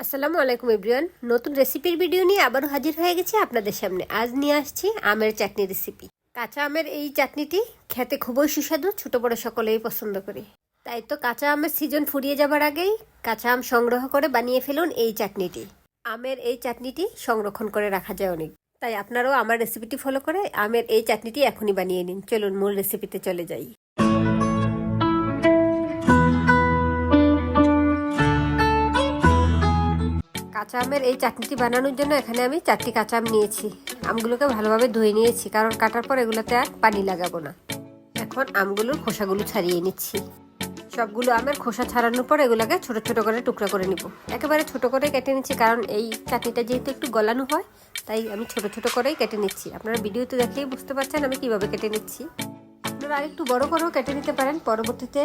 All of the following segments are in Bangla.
আসসালামু আলাইকুম এভরিওয়ান, নতুন রেসিপির ভিডিও নিয়ে আবারও হাজির হয়ে গেছি আপনাদের সামনে। আজ নিয়ে আসছি আমের চাটনি রেসিপি। কাঁচা আমের এই চাটনিটি খেতে খুবই সুস্বাদু, ছোট বড় সকলেই পছন্দ করে। তাই তো কাঁচা আমের সিজন ফুরিয়ে যাবার আগেই কাঁচা আম সংগ্রহ করে বানিয়ে ফেলুন এই চাটনিটি। আমের এই চাটনিটি সংরক্ষণ করে রাখা যায় অনেক, তাই আপনারাও আমার রেসিপিটি ফলো করে আমের এই চাটনিটি এখনই বানিয়ে নিন। চলুন মূল রেসিপিতে চলে যাই। কাঁচা আমের এই চাটনিটি বানানোর জন্য এখানে আমি 4টি কাঁচা আম নিয়েছি। আমগুলোকে ভালোভাবে ধুয়ে নিয়েছি, কারণ কাটার পর এগুলোতে আর পানি লাগাবো না। এখন আমগুলোর খোসাগুলো ছাড়িয়ে নিচ্ছি। সবগুলো আমের খোসা ছাড়ানোর পর এগুলোকে ছোট ছোট করে টুকরা করে নিব। একেবারে ছোট করে কেটে নিচ্ছি, কারণ এই চাটনিটা যেহেতু একটু গলানো হয়, তাই আমি ছোট ছোট করেই কেটে নিচ্ছি। আপনারা ভিডিওতে দেখেই বুঝতে পারছেন আমি কিভাবে কেটে নিচ্ছি। আপনারা আরেকটু বড় করেও কেটে নিতে পারেন, পরবর্তীতে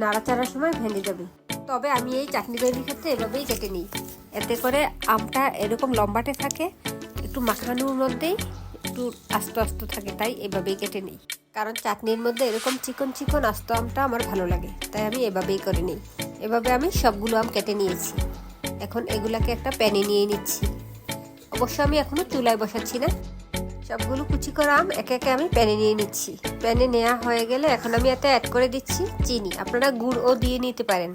নাড়াচাড়ার সময় ভেঙে যাবে। তবে আমি এই চাটনি তৈরির ক্ষেত্রে এভাবেই কেটে নিই, এতে করে আমটা এরকম লম্বাটে থাকে, একটু মাখানোর মধ্যেই একটু আস্ত আস্ত থাকে, তাই এভাবেই কেটে নিই। কারণ চাটনির মধ্যে এরকম চিকন চিকন আস্ত আমটা আমার ভালো লাগে, তাই আমি এভাবেই করে নিই। এভাবে আমি সবগুলো আম কেটে নিয়েছি। এখন এগুলাকে একটা প্যানে নিয়ে নিচ্ছি। অবশ্য আমি এখনো চুলায় বসাচ্ছি না, সবগুলো কুচি করা আম একে একে আমি প্যানে নিয়ে নিচ্ছি। প্যানে নেওয়া হয়ে গেলে এখন আমি এতে অ্যাড করে দিচ্ছি চিনি। আপনারা গুড়ও দিয়ে নিতে পারেন,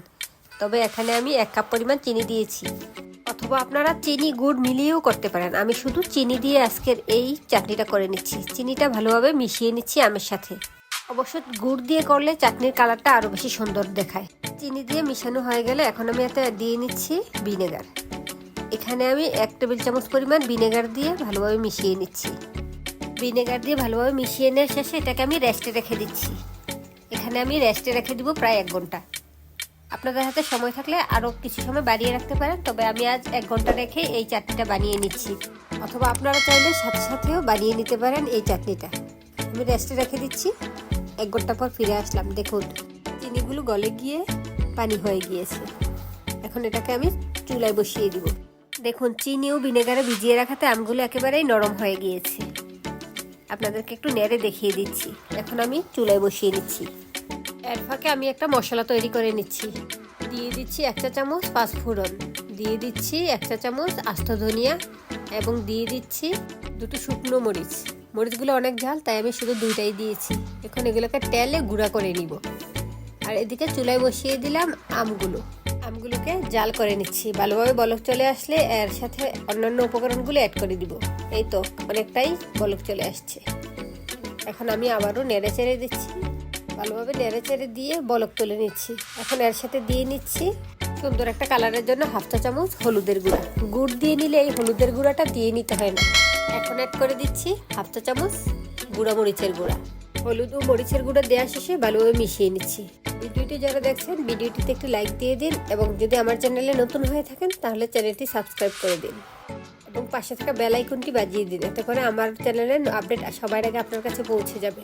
তবে এখানে আমি 1 কাপ পরিমাণ চিনি দিয়েছি, অথবা আপনারা চিনি গুড় মিলিয়েও করতে পারেন। আমি শুধু চিনি দিয়ে আজকের এই চাটনিটা করে নিচ্ছি। চিনিটা ভালোভাবে মিশিয়ে নিচ্ছি আমের সাথে। অবশ্য গুড় দিয়ে করলে চাটনির কালারটা আরও বেশি সুন্দর দেখায়। চিনি দিয়ে মিশানো হয়ে গেলে এখন আমি এতে দিয়ে নিচ্ছি ভিনেগার। এখানে আমি 1 টেবিল চামচ পরিমাণ ভিনেগার দিয়ে ভালোভাবে মিশিয়ে নিচ্ছি। ভিনেগার দিয়ে ভালোভাবে মিশিয়ে নেওয়ার শেষে এটাকে আমি রেস্টে রেখে দিচ্ছি। এখানে আমি রেস্টে রেখে দিব প্রায় 1 ঘন্টা। আপনাদের হাতে সময় থাকলে আরও কিছু সময় বাড়িয়ে রাখতে পারেন, তবে আমি আজ 1 ঘন্টা রেখে এই চাটনিটা বানিয়ে নিচ্ছি। অথবা আপনারা চাইলে সাথে সাথেও বানিয়ে নিতে পারেন এই চাটনিটা। আমি রেস্টে রেখে দিচ্ছি। 1 ঘন্টা পর ফিরে আসলাম। দেখুন চিনিগুলো গলে গিয়ে পানি হয়ে গিয়েছে। এখন এটাকে আমি চুলায় বসিয়ে দিব। দেখুন চিনি ও ভিনেগারে ভিজিয়ে রাখাতে আমগুলো একেবারেই নরম হয়ে গিয়েছে। আপনাদেরকে একটু নেড়ে দেখিয়ে দিচ্ছি। এখন আমি চুলায় বসিয়ে নিচ্ছি। এর ফাঁকে আমি একটা মশলা তৈরি করে নিচ্ছি। দিয়ে দিচ্ছি 1 চা চামচ পাঁচফোড়ন, দিয়ে দিচ্ছি 1 চা চামচ আস্ত ধনিয়া, এবং দিয়ে দিচ্ছি 2টো শুকনো মরিচ। মরিচগুলো অনেক ঝাল, তাই আমি শুধু 2টাই দিয়েছি। এখন এগুলোকে তেলে গুঁড়া করে নিব। আর এদিকে চুলায় বসিয়ে দিলাম আমগুলোকে জাল করে নিচ্ছি। ভালোভাবে বলক চলে আসলে এর সাথে অন্যান্য উপকরণগুলো অ্যাড করে দিব। এই তো অনেকটাই বলক চলে আসছে। এখন আমি আবারও নেড়ে চেড়ে দিচ্ছি। ভালোভাবে নেড়ে চেড়ে দিয়ে বলক তুলে নিচ্ছি। এখন এর সাথে দিয়ে নিচ্ছি সুন্দর একটা কালারের জন্য 1/2 চা চামচ হলুদের গুঁড়া। গুড় দিয়ে নিলে এই হলুদের গুঁড়াটা দিয়ে নিতে হয় না। এখন অ্যাড করে দিচ্ছি 1/2 চা চামচ গুঁড়া মরিচের গুঁড়া। হলুদ ও মরিচের গুঁড়া দেওয়া শেষে ভালোভাবে মিশিয়ে নিচ্ছি। ভিডিওটি যারা দেখছেন ভিডিওটিতে একটি লাইক দিয়ে দিন, এবং যদি আমার চ্যানেলে নতুন হয়ে থাকেন তাহলে চ্যানেলটি সাবস্ক্রাইব করে দিন, এবং পাশে থাকা বেল আইকনটি বাজিয়ে দিন। এতে করে আমার চ্যানেলের আপডেট সবার আগে আপনার কাছে পৌঁছে যাবে।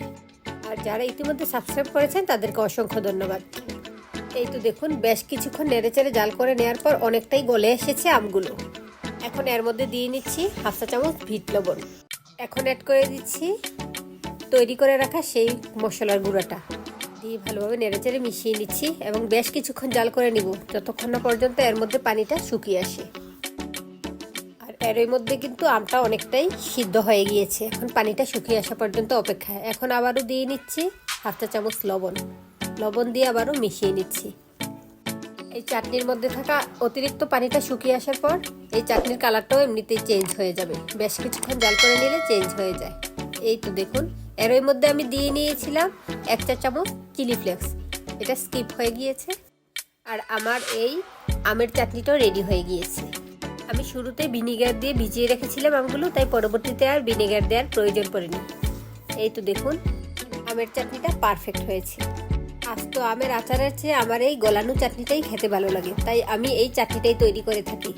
আর যারা ইতিমধ্যে সাবস্ক্রাইব করেছেন তাদেরকে অসংখ্য ধন্যবাদ। এই তো দেখুন বেশ কিছুক্ষণ নেড়েচেড়ে জাল করে নেওয়ার পর অনেকটাই গলে এসেছে আমগুলো। এখন এর মধ্যে দিয়ে নিচ্ছি 1/2 চা চামচ বিট লবণ। এখন অ্যাড করে দিচ্ছি তৈরি করে রাখা সেই মশলার গুঁড়াটা দিয়ে ভালোভাবে নেড়েচেড়ে মিশিয়ে নিচ্ছি, এবং বেশ কিছুক্ষণ জাল করে নিব, যতক্ষণ না পর্যন্ত এর মধ্যে পানিটা শুকিয়ে আসে। আর এর মধ্যে কিন্তু আমটা অনেকটাই সিদ্ধ হয়ে গিয়েছে। এখন পানিটা শুকিয়ে আসা পর্যন্ত অপেক্ষা। এখন আবারও দিয়ে নিচ্ছি 1/2 চা চামচ লবণ দিয়ে আবারও মিশিয়ে নিচ্ছি। এই চাটনির মধ্যে থাকা অতিরিক্ত পানিটা শুকিয়ে আসার পর এই চাটনির কালারটাও এমনিতেই চেঞ্জ হয়ে যাবে। বেশ কিছুক্ষণ জাল করে নিলে চেঞ্জ হয়ে যায়। এই তো দেখুন এর মধ্যে আমি দিয়ে নিয়েছিলাম 1 চা চামচ চিলি ফ্লেক্স, এটা স্কিপ হয়ে গিয়েছে। আর আমার এই আমের চাটনিটাও রেডি হয়ে গিয়েছে। আমি শুরুতে ভিনেগার দিয়ে ভিজিয়ে রেখেছিলাম আমগুলো, তাই পরবর্তীতে আর ভিনেগার দেওয়ার প্রয়োজন পড়েনি। এই তো দেখুন আমের চাটনিটা পারফেক্ট হয়েছে। আস্ত আমের আচারের চেয়ে আমার এই গলানো চাটনিটাই খেতে ভালো লাগে, তাই আমি এই চাটনিটাই তৈরি করে থাকি।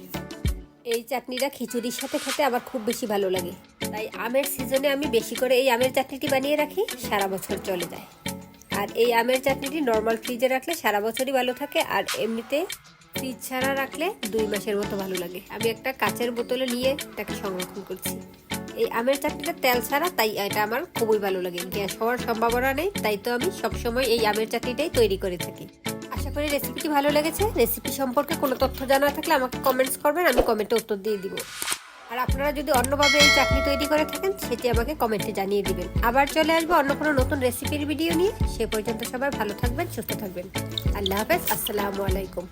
এই চাটনিটা খিচুড়ির সাথে খেতে আমার খুব বেশি ভালো লাগে, তাই আমের সিজনে আমি বেশি করে এই আমের চাটনিটি বানিয়ে রাখি, সারা বছর চলে যায়। আর এই আমের চাটনিটি নর্মাল ফ্রিজে রাখলে সারা বছরই ভালো থাকে, আর এমনিতে ফ্রিজ ছাড়া রাখলে 2 মাসের মতো ভালো লাগে। আমি একটা কাচের বোতলে নিয়ে এটাকে সংরক্ষণ করছি। এই আমের চাটনিটা তেল ছাড়া, তাই এটা আমার খুবই ভালো লাগে। গ্যাস হওয়ার সম্ভাবনা নেই, তাই তো আমি সবসময় এই আমের চাটনিটাই তৈরি করে থাকি। আশা করি রেসিপিটি ভালো লেগেছে। রেসিপি সম্পর্কে কোনো তথ্য জানা থাকলে আমাকে কমেন্টস করবেন, আমি কমেন্টে উত্তর দিয়ে দিব। আর আপনারা যদি অন্যভাবে এই চাটনি তৈরি করে থাকেন সেটি আমাকে কমেন্টে জানিয়ে দিবেন। আবার চলে আসবো অন্য কোনো নতুন রেসিপির ভিডিও নিয়ে। সে পর্যন্ত সবাই ভালো থাকবেন, সুস্থ থাকবেন। আল্লাহ হাফেজ, আসসালামু আলাইকুম।